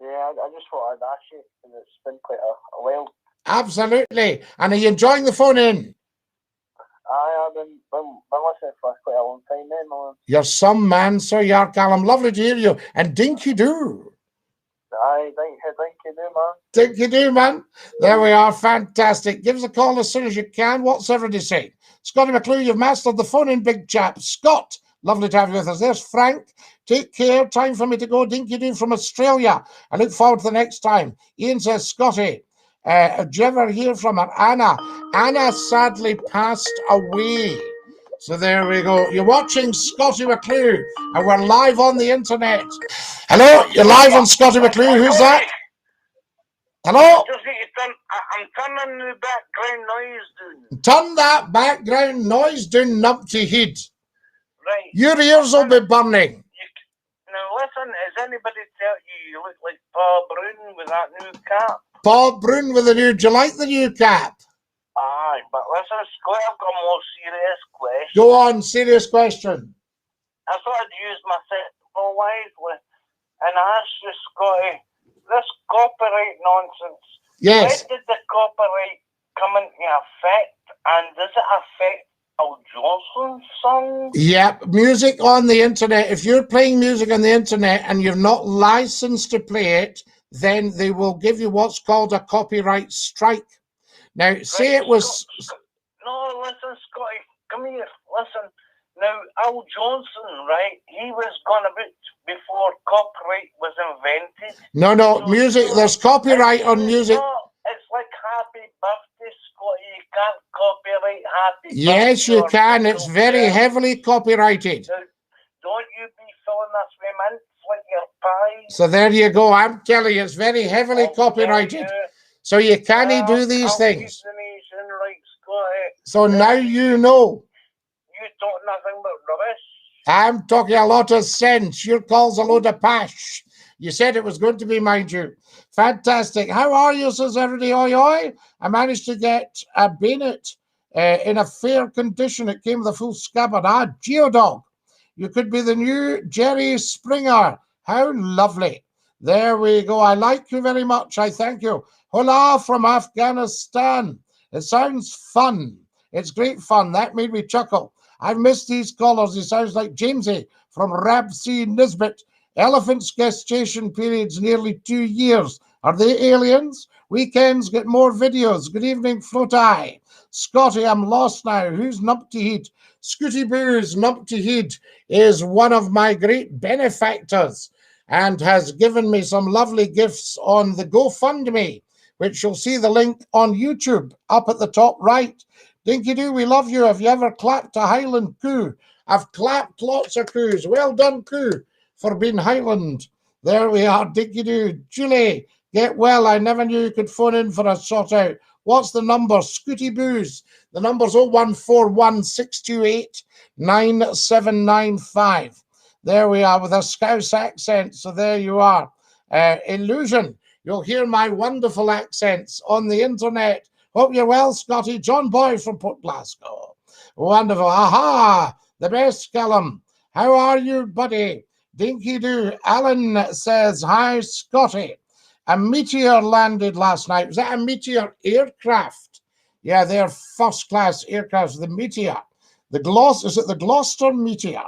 Yeah, I just thought I'd ask you, because it's been quite a while. Absolutely. And are you enjoying the phone in? I've been listening for quite a long time then, man. You're some man, so you are, Callum. Lovely to hear you. And dinky do. Aye, thank you, man. Dinky do, man. There we are. Fantastic. Give us a call as soon as you can. What's everybody saying? Scottie McClue, you've mastered the phone in, big chap. Scott, lovely to have you with us. There's Frank. Take care. Time for me to go. Dinky do from Australia. I look forward to the next time. Ian says, Scottie, did you ever hear from her? Anna. Anna sadly passed away. So there we go. You're watching Scottie McClue, and we're live on the internet. Hello, you're live on Scottie McClue. Who's that? Hello? I'm turning the background noise down. Turn that background noise down, numpty head. Right. Your ears will be burning. Now listen, has anybody tell you look like Paul Brown with that new cap? Paul Brown with the new, do you like the new cap? Aye, but listen, Scott, I've got a more serious question. Go on, serious question. I thought I'd use my sensible wisely and ask you, Scottie, this copyright nonsense. Yes. When did the copyright come into effect, and does it affect Al Johnson's songs? Yep, music on the internet. If you're playing music on the internet and you're not licensed to play it, then they will give you what's called a copyright strike. Now, say it was... No, listen, Scottie, come here, listen. Now, Al Johnson, right, he was gone a bit before copyright was invented. No, So, music, there's copyright on music. No, it's like Happy Birthday, Scottie. You can't copyright Happy Birthday. Yes, you can. It's very heavily copyrighted. Now, don't you be filling us with mints like your pie. So there you go. I'm telling you, it's very heavily copyrighted. So you can't do these things. So now you know. You talk nothing but rubbish. I'm talking a lot of sense. Your call's a load of pash. You said it was going to be, mind you. Fantastic. How are you, says everybody? Oi, oi. I managed to get a bayonet in a fair condition. It came with a full scabbard. Ah, Geodog. You could be the new Jerry Springer. How lovely. There we go. I like you very much. I thank you. Hola from Afghanistan. It sounds fun. It's great fun. That made me chuckle. I've missed these callers. He sounds like Jamesy from Rabsy Nisbet. Elephants gestation periods nearly 2 years. Are they aliens? Weekends get more videos. Good evening, Floatai. Scottie, I'm lost now. Who's Numpty Head? Scooty Boo's Numpty Head is one of my great benefactors and has given me some lovely gifts on the GoFundMe, which you'll see the link on YouTube up at the top right. Dinky Doo, we love you. Have you ever clapped a Highland coo? I've clapped lots of coos. Well done, coo, for being Highland. There we are, Dinky Doo. Julie, get well. I never knew you could phone in for a sort out. What's the number? Scooty Boos. The number's 0141 628 9795. There we are with a Scouse accent. So there you are. Illusion. You'll hear my wonderful accents on the internet. Hope you're well, Scottie. John Boy from Port Glasgow. Wonderful. Aha! The best, Callum. How are you, buddy? Dinky Doo. Alan says, hi, Scottie. A meteor landed last night. Was that a meteor aircraft? Yeah, they're first-class aircrafts. The meteor. Is it the Gloucester meteor?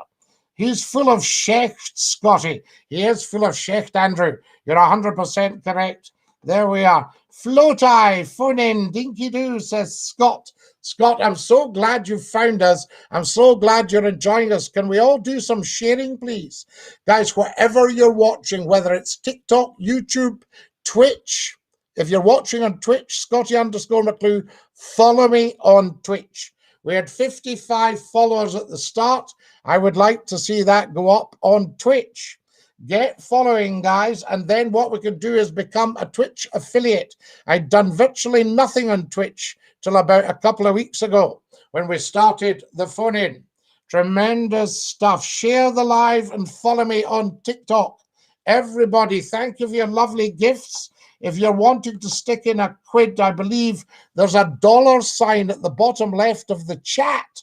He's full of shecht, Scotty. He is full of shecht, Andrew. You're 100% correct. There we are. Floaty, phone in, dinky doo, says Scott. Scott, I'm so glad you found us. I'm so glad you're enjoying us. Can we all do some sharing, please? Guys, whatever you're watching, whether it's TikTok, YouTube, Twitch, if you're watching on Twitch, Scottie_McClue, follow me on Twitch. We had 55 followers at the start. I would like to see that go up on Twitch. Get following, guys, and then what we can do is become a Twitch affiliate. I'd done virtually nothing on Twitch till about a couple of weeks ago when we started the phone in. Tremendous stuff. Share the live and follow me on TikTok. Everybody, thank you for your lovely gifts. If you're wanting to stick in a quid, I believe there's a $sign at the bottom left of the chat.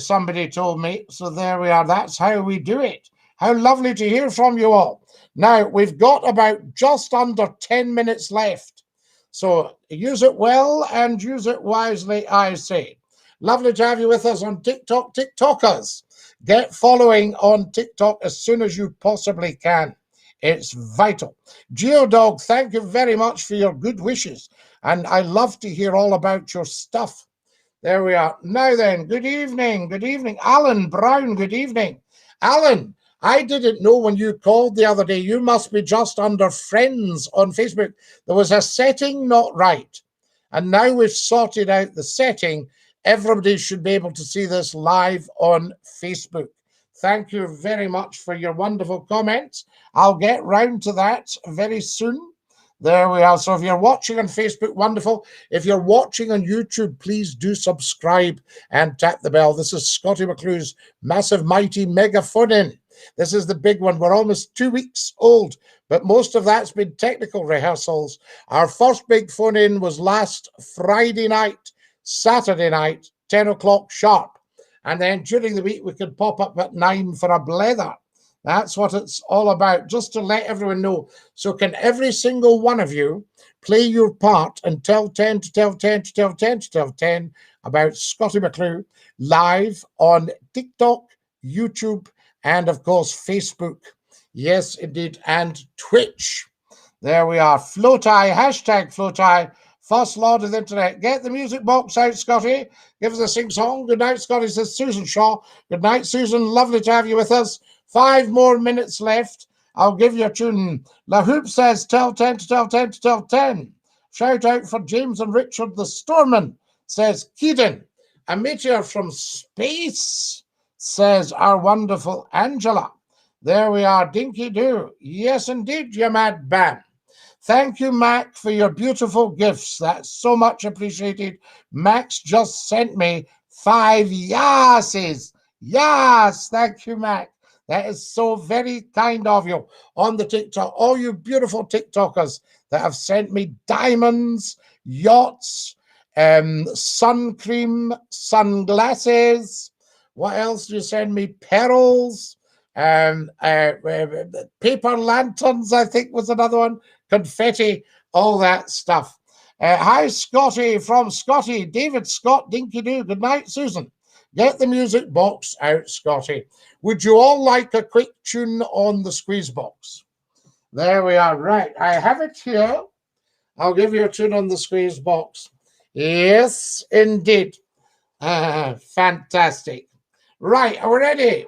Somebody told me. So there we are. That's how we do it. How lovely to hear from you all. Now, we've got about just under 10 minutes left. So use it well and use it wisely, I say. Lovely to have you with us on TikTok. TikTokers, get following on TikTok as soon as you possibly can. It's vital. Geodog, thank you very much for your good wishes. And I love to hear all about your stuff. There we are. Now then, good evening. Good evening. Alan Brown, good evening. Alan, I didn't know when you called the other day, you must be just under friends on Facebook. There was a setting not right. And now we've sorted out the setting. Everybody should be able to see this live on Facebook. Thank you very much for your wonderful comments. I'll get round to that very soon. There we are. So if you're watching on Facebook, wonderful. If you're watching on YouTube, please do subscribe and tap the bell. This is Scottie McClue's massive, mighty, mega phone-in. This is the big one. We're almost 2 weeks old, but most of that's been technical rehearsals. Our first big phone-in was last Friday night, Saturday night, 10 o'clock sharp. And then during the week, we could pop up at 9 for a blether. That's what it's all about, just to let everyone know. So can every single one of you play your part and tell 10 to tell 10 to tell 10 to tell 10 about Scottie McClue live on TikTok, YouTube, and of course, Facebook. Yes, indeed. And Twitch. There we are. Floaty, hashtag Floaty. First Lord of the Internet. Get the music box out, Scottie. Give us a sing song. Good night, Scottie, says Susan Shaw. Good night, Susan. Lovely to have you with us. 5 more minutes left. I'll give you a tune. La Hoop says, tell 10 to tell 10 to tell 10. Shout out for James and Richard the Storman, says Keaton. A meteor from space, says our wonderful Angela. There we are, dinky doo. Yes, indeed, you mad man. Thank you, Mac, for your beautiful gifts. That's so much appreciated. Max just sent me 5 yeses. Yes, thank you, Mac. That is so very kind of you on the TikTok. All you beautiful TikTokers that have sent me diamonds, yachts, sun cream, sunglasses. What else do you send me? Pearls, paper lanterns, I think was another one. Confetti, all that stuff. Hi, Scottie from Scottie. David Scott, dinky doo. Good night, Susan. Get the music box out, Scottie. Would you all like a quick tune on the squeeze box? There we are. Right. I have it here. I'll give you a tune on the squeeze box. Yes, indeed. Fantastic. Right. Are we ready?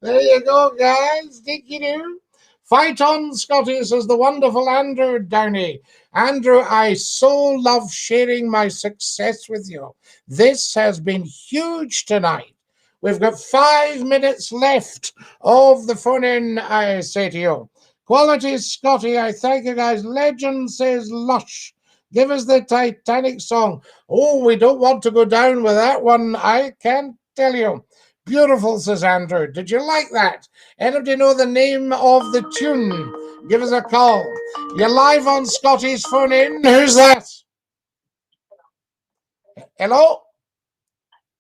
There you go, guys. Dinky doo. Fight on, Scotty, says the wonderful Andrew Downey. Andrew, I so love sharing my success with you. This has been huge tonight. We've got 5 minutes left of the phone in, I say to you. Quality Scotty, I thank you guys. Legend says Lush. Give us the Titanic song. Oh, we don't want to go down with that one, I can tell you. Beautiful, says Andrew. Did you like that? Anybody know the name of the tune? Give us a call. You're live on Scotty's phone in. Who's that? Hello?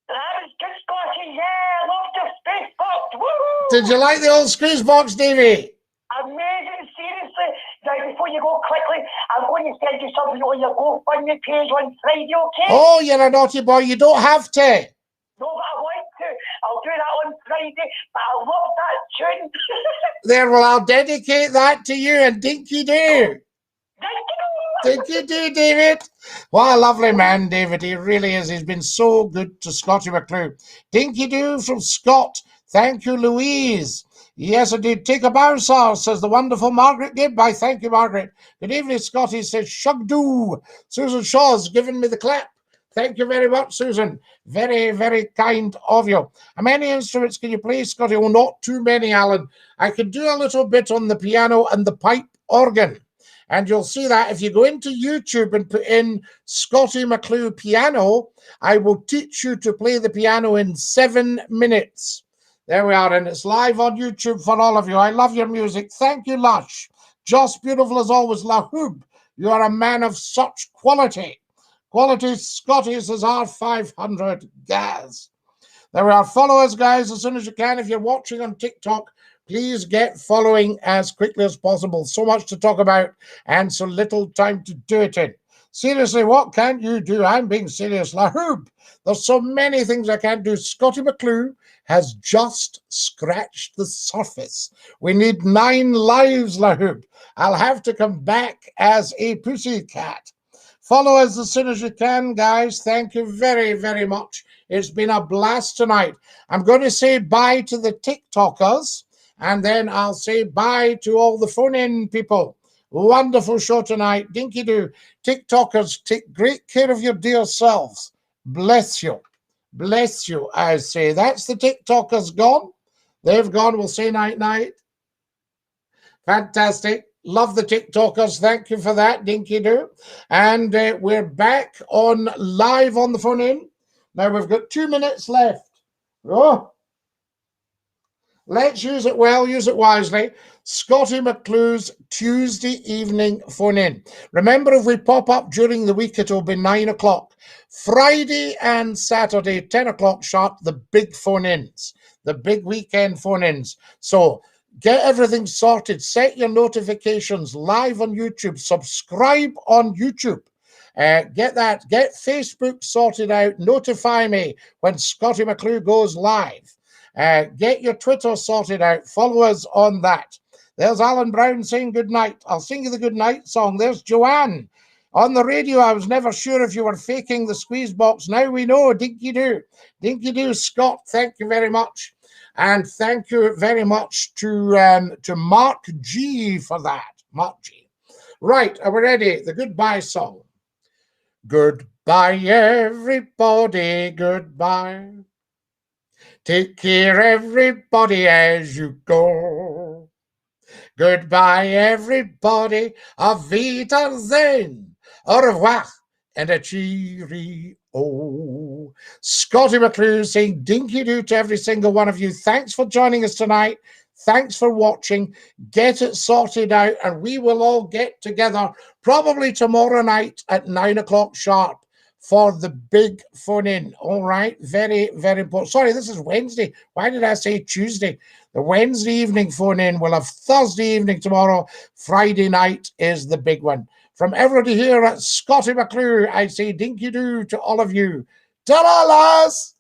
That is just Scotty, yeah, love the space box. Woo! Did you like the old Screws box, Davey? Amazing, seriously. Now, before you go quickly, I'm going to send you something on your GoFundMe page on Friday, okay? Oh, you're a naughty boy. You don't have to. No, but I want to. I'll do that on Friday, but I love that tune. There, well, I'll dedicate that to you and Dinky Doo. Dinky Doo, David. What a lovely man, David. He really is. He's been so good to Scottie McClue. Dinky Doo from Scott. Thank you, Louise. Yes, indeed. Take a bow, sir, says the wonderful Margaret Gibb. I thank you, Margaret. Good evening, Scotty, says Shugdoo. Susan Shaw's given me the clap. Thank you very much, Susan. Very, very kind of you. How many instruments can you play, Scotty? Oh, not too many, Alan. I can do a little bit on the piano and the pipe organ. And you'll see that if you go into YouTube and put in Scottie McClue piano, I will teach you to play the piano in 7 minutes. There we are, and it's live on YouTube for all of you. I love your music. Thank you, Lush. Just beautiful as always, Lahoob. You are a man of such quality. Quality Scotty says R500 Gaz. There we are. Follow us, guys, as soon as you can. If you're watching on TikTok, please get following as quickly as possible. So much to talk about and so little time to do it in. Seriously, what can't you do? I'm being serious. Lahoob. There's so many things I can't do. Scottie McClue has just scratched the surface. We need 9 lives, Lahoob. I'll have to come back as a pussycat. Follow us as soon as you can, guys. Thank you very, very much. It's been a blast tonight. I'm going to say bye to the TikTokers, and then I'll say bye to all the phone-in people. Wonderful show tonight. Dinky Doo. TikTokers, take great care of your dear selves. Bless you. Bless you, I say. That's the TikTokers gone. They've gone. We'll say night-night. Fantastic. Love the TikTokers. Thank you for that, Dinky Doo. And we're back on live on the phone in. Now we've got 2 minutes left. Oh, let's use it well, use it wisely. Scottie McClue's Tuesday evening phone in. Remember, if we pop up during the week, it'll be 9 o'clock. Friday and Saturday, 10 o'clock sharp, the big phone ins, the big weekend phone ins. So get everything sorted. Set your notifications live on YouTube. Subscribe on YouTube. Get that. Get Facebook sorted out. Notify me when Scottie McClue goes live. Get your Twitter sorted out. Follow us on that. There's Alan Brown saying good night. I'll sing you the good night song. There's Joanne. On the radio, I was never sure if you were faking the squeeze box. Now we know. Dinky Doo. Dinky Doo, Scott. Thank you very much. And thank you very much to Mark G for that. Mark G. Right, are we ready? The goodbye song. Goodbye, everybody. Goodbye. Take care, everybody, as you go. Goodbye, everybody. Auf Wiedersehen. Au revoir. And a cheerio. Scottie McClue saying dinky doo to every single one of you. Thanks for joining us tonight. Thanks for watching. Get it sorted out, and we will all get together probably tomorrow night at 9 o'clock sharp for the big phone in. All right. Very, very important. Sorry, this is Wednesday. Why did I say Tuesday? The Wednesday evening phone in. We'll have Thursday evening tomorrow. Friday night is the big one. From everybody here at Scottie McClue, I say dinky doo to all of you. Ta-da, lads!